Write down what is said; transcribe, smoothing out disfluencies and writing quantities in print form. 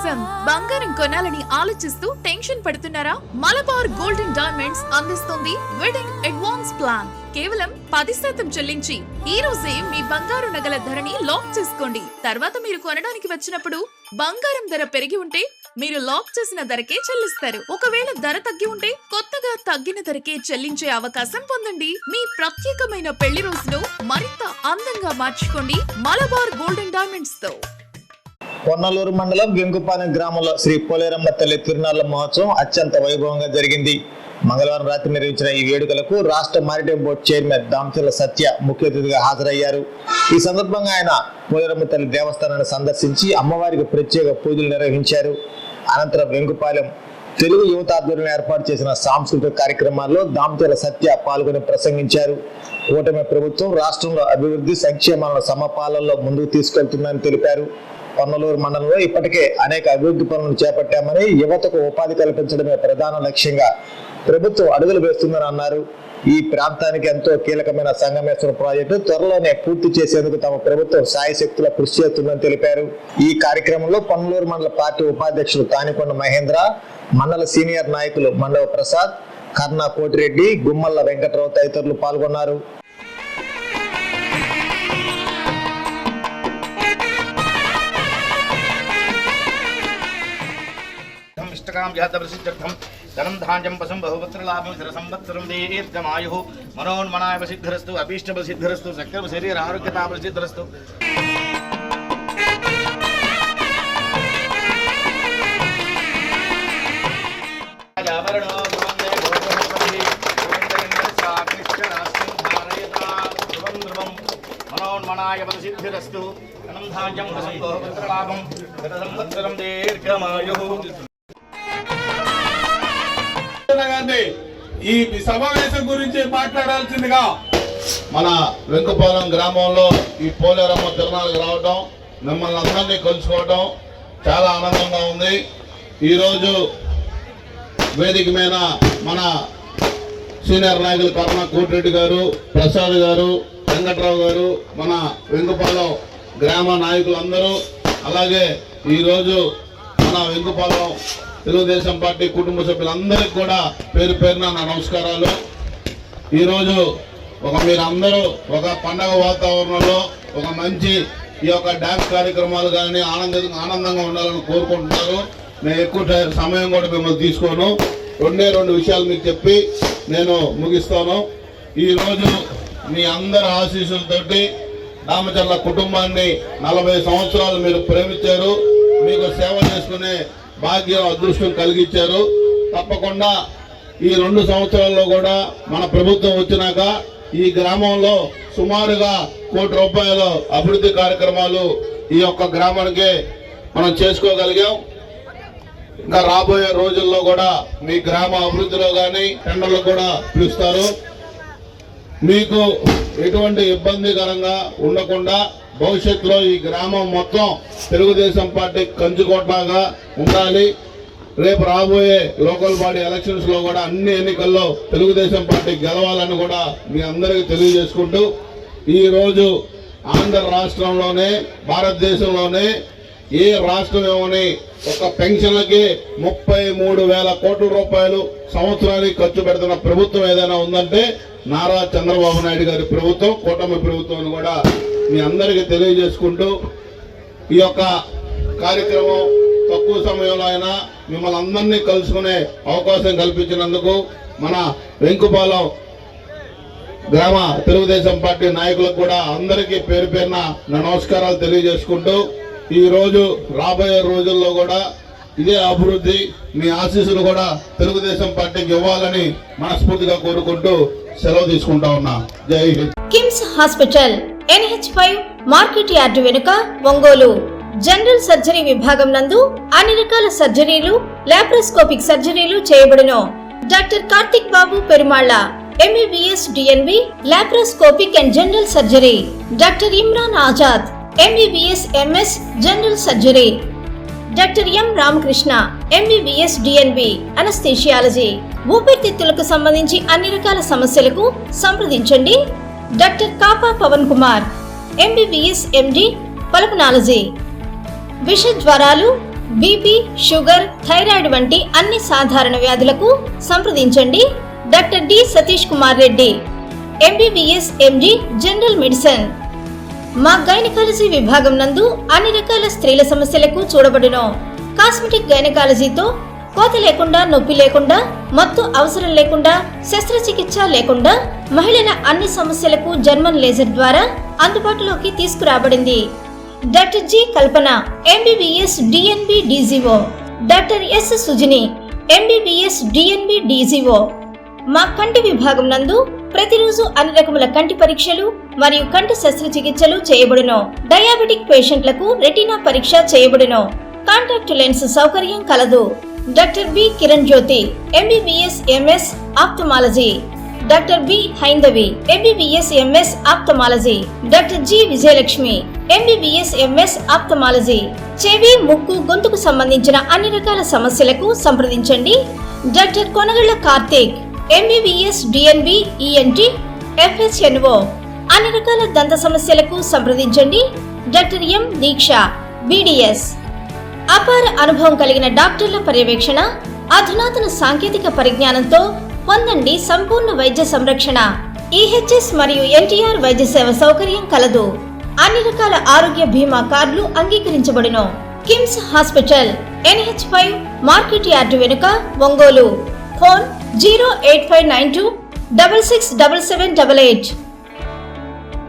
కోసం బంగారం కొనాలని ఆలోచిస్తూ టెన్షన్ పడుతున్నారా? మలబార్ గోల్డెన్ డైమండ్స్ అందిస్తుంది వెడ్డింగ్ అడ్వాన్స్ ప్లాన్. కేవలం 10% చెల్లించి ఈ రోజే మీ బంగారు నగల ధరని లాక్ చేసుకోండి. తర్వాత మీరు కొనడానికి వచ్చినప్పుడు బంగారం ధర పెరిగి ఉంటే మీరు లాక్ చేసిన ధరకే చెల్లిస్తారు. ఒకవేళ ధర తగ్గి ఉంటే కొత్తగా తగ్గిన ధరకే చెల్లించే అవకాశం పొందండి. మీ ప్రత్యేకమైన పెళ్లి రోజును మరింత అందంగా మార్చుకోండి మలబార్ గోల్డెన్ డైమండ్స్ తో. పొన్నలూరు మండలం వెంకుపాలెం గ్రామంలో శ్రీ పోలేరమ్మ తల్లి తిరునాళ్ల మహోత్సవం అత్యంత వైభవంగా జరిగింది. మంగళవారం రాత్రి నిర్వహించిన ఈ వేడుకలకు రాష్ట్ర మారిటైమ్ బోర్డు చైర్మన్ దామచర్ల సత్య ముఖ్య అతిథిగా హాజరయ్యారు. ఈ సందర్భంగా ఆయన పోలేరమ్మ తల్లి దేవస్థానాన్ని సందర్శించి అమ్మవారికి ప్రత్యేక పూజలు నిర్వహించారు. అనంతరం వెంకుపాలెం తెలుగు యువత ఆధ్వర్యంలో ఏర్పాటు చేసిన సాంస్కృతిక కార్యక్రమాల్లో దామచర్ల సత్య పాల్గొని ప్రసంగించారు. కూటమి ప్రభుత్వం రాష్ట్రంలో అభివృద్ధి సంక్షేమాలను సమపాలనలో ముందుకు తీసుకెళ్తుందని తెలిపారు. పొన్నలూరు మండలంలో ఇప్పటికే అనేక అభివృద్ధి పనులను చేపట్టామని, యువతకు ఉపాధి కల్పించడమే ప్రధాన లక్ష్యంగా ప్రభుత్వం అడుగులు వేస్తుందని అన్నారు. ఈ ప్రాంతానికి ఎంతో కీలకమైన సంగమేశ్వరం ప్రాజెక్టు త్వరలోనే పూర్తి చేసేందుకు తమ ప్రభుత్వం సాయశక్తుల కృషి చేస్తుందని తెలిపారు. ఈ కార్యక్రమంలో పొన్నలూరు మండల పార్టీ ఉపాధ్యక్షులు తానికొండ మహేంద్ర, మండల సీనియర్ నాయకులు మండవ ప్రసాద్, కర్ణ కోటిరెడ్డి, గుమ్మల్ల వెంకటరావు తదితరులు పాల్గొన్నారు. ధనం ధాన్యం పశం బహుపుత్రలాభం సంవత్సరం దీర్ఘమాయు మనోన్మనాయ ప్రసిద్ధరస్తు అభీష్ట ప్రసిద్ధరస్తు సకల శరీర ఆరోగ్యత ప్రసిద్ధరస్తు. మనోన్మనాయ ప్రసిద్ధరస్తు ధనం ధాన్యం పశం బహుపుత్రలాభం సంవత్సరం దీర్ఘమాయు. ఈ సమావేశం గురించి మాట్లాడాల్సిందిగా మన వెంకుపాలెం గ్రామంలో ఈ పోలేరమ్మ తిరునాళ్ళకి రావడం, మిమ్మల్ని అందరినీ కలుసుకోవడం చాలా ఆనందంగా ఉంది. ఈరోజు వేదిక మీద మన సీనియర్ నాయకులు కర్ణ కోటిరెడ్డి గారు, ప్రసాద్ గారు, వెంకట్రావు గారు, మన వెంకుపాలెం గ్రామ నాయకులందరూ, అలాగే ఈరోజు మన వెంకుపాలెం తెలుగుదేశం పార్టీ కుటుంబ సభ్యులందరికీ కూడా పేరు పేరున నా నమస్కారాలు. ఈరోజు మీరందరూ ఒక పండగ వాతావరణంలో ఒక మంచి ఈ యొక్క డ్యాన్స్ కార్యక్రమాలు కానీ ఆనందంగా ఉండాలని కోరుకుంటున్నారు. నేను ఎక్కువ సమయం కూడా మిమ్మల్ని తీసుకోను. రెండు విషయాలు మీకు చెప్పి నేను ముగిస్తాను. ఈరోజు మీ అందరి ఆశీస్సులతోటి దామచర్ల కుటుంబాన్ని 40 సంవత్సరాలు మీరు ప్రేమించారు, మీకు సేవ చేసుకునే భాగ్యం అదృష్టం కలిగించారు. తప్పకుండా ఈ 2 సంవత్సరాల్లో కూడా మన ప్రభుత్వం వచ్చినాక ఈ గ్రామంలో సుమారుగా ₹1 కోటి అభివృద్ధి కార్యక్రమాలు ఈ యొక్క గ్రామానికి మనం చేసుకోగలిగాం. ఇంకా రాబోయే రోజుల్లో కూడా మీ గ్రామ అభివృద్ధిలో కానీ టెండర్లు కూడా పిలుస్తారు. మీకు ఎటువంటి ఇబ్బందికరంగా ఉండకుండా భవిష్యత్తులో ఈ గ్రామం మొత్తం తెలుగుదేశం పార్టీ కంచుకోటలాగా ఉండాలి. రేపు రాబోయే లోకల్ బాడీ ఎలక్షన్స్ లో కూడా అన్ని ఎన్నికల్లో తెలుగుదేశం పార్టీ గెలవాలని కూడా మీ అందరికీ తెలియజేసుకుంటూ, ఈ రోజు ఆంధ్ర రాష్ట్రంలోనే భారతదేశంలోనే ఏ రాష్ట్రం ఏమని ఒక పెన్షన్లకి 33,000 కోట్ల రూపాయలు సంవత్సరానికి ఖర్చు పెడుతున్న ప్రభుత్వం ఏదైనా ఉందంటే నారా చంద్రబాబు నాయుడు గారి ప్రభుత్వం, కూటమి ప్రభుత్వం కూడా మీ అందరికీ తెలియజేసుకుంటూ, ఈ యొక్క కార్యక్రమం తక్కువ సమయంలో అయినా మిమ్మల్ని అందరినీ కలుసుకునే అవకాశం కల్పించినందుకు మన వెంకుపాలెం గ్రామ తెలుగుదేశం పార్టీ నాయకులకు కూడా అందరికీ పేరు పేరున నా నమస్కారాలు తెలియజేసుకుంటూ, ఈ రోజు రాబోయే రోజుల్లో కూడా ఇదే అభివృద్ధి మీ ఆశీస్సులు కూడా తెలుగుదేశం పార్టీకి ఇవ్వాలని మనస్ఫూర్తిగా కోరుకుంటూ సెలవు తీసుకుంటా ఉన్నా. జై Hind. KIMS hospital NH5 market yard వెనుక, ఒంగోలు. జనరల్ సర్జరీ విభాగం నందు అన్ని రకాల సర్జరీలు, లాప్రోస్కోపిక్ సర్జరీలు చేయబడును. Doctor Karthik Babu Perumalla MBBS DNB laparoscopic and general surgery. Doctor Imran Azad MBBS MS general surgery. Doctor M Ramakrishna MBBS DNB anaesthesiology. ఊపిరితిత్తులకు సంబంధించి అన్ని రకాల సమస్యలకు సంప్రదించండి. Doctor Kapa Pavan Kumar MBBS MD pulmonology. విష జ్వరాలు, బీపీ, షుగర్, థైరాయిడ్ వంటి అన్ని సాధారణ వ్యాధులకు సంప్రదించండి. Doctor D Satish Kumar Reddy, MBBS MD general medicine. మా గైనకాలజీ విభాగం నందు అన్ని రకాల స్త్రీల సమస్యలకు చూడబడును. కాస్మెటిక్ గైనకాలజీతో కోత లేకుండా, నొప్పి లేకుండా, మత్తు అవసరం లేకుండా, శస్త్రచికిత్స లేకుండా మహిళల అన్ని సమస్యలకు జర్మన్ లేజర్ ద్వారా అందుబాటులోకి తీసుకురాబడింది. డాక్టర్ జి కల్పన, MBBS DNB DGO. Doctor yes Sujini, MBBS DNB DGO. మా కంటి విభాగం నందు ప్రతిరోజు అన్ని రకముల కంటి పరీక్షలు మరియు కంటి శస్త్రచికిత్సలు చేయబడును. డయాబెటిక్ పేషెంట్లకు రెటీనా పరీక్ష చేయబడును. కాంటాక్ట్ లెన్స్ సౌకర్యం కలదు. Doctor B Kiran Jyothi, MBBS MS ophthalmology. Doctor B Haindavi, MBBS MS ophthalmology. Doctor G Vijayalakshmi, MBBS MS ophthalmology. చెవి, ముక్కు, గొంతుకు సంబంధించిన అన్ని రకాల సమస్యలకు సంప్రదించండి. Doctor Konagalla Karthik, MBBS DNB ENT FHNO. అన్ని రకాల దంత సమస్యలకు సంప్రదించండి. Doctor M Deeksha, BDS. అపార అనుభవం కలిగిన డాక్టర్ల పర్యవేక్షణ, అధునాతన సాంకేతిక పరిజ్ఞానంతో పొందండి సంపూర్ణ వైద్య సంరక్షణ. EHS మరియు NTR వైద్య సేవ సౌకర్యం కలదు. అన్ని రకాల ఆరోగ్య బీమా కార్డులు అంగీకరించబడును. KIMS hospital, NH5 market yard వెనుక, ఒంగోలు. ఫోన్ 08592 667788.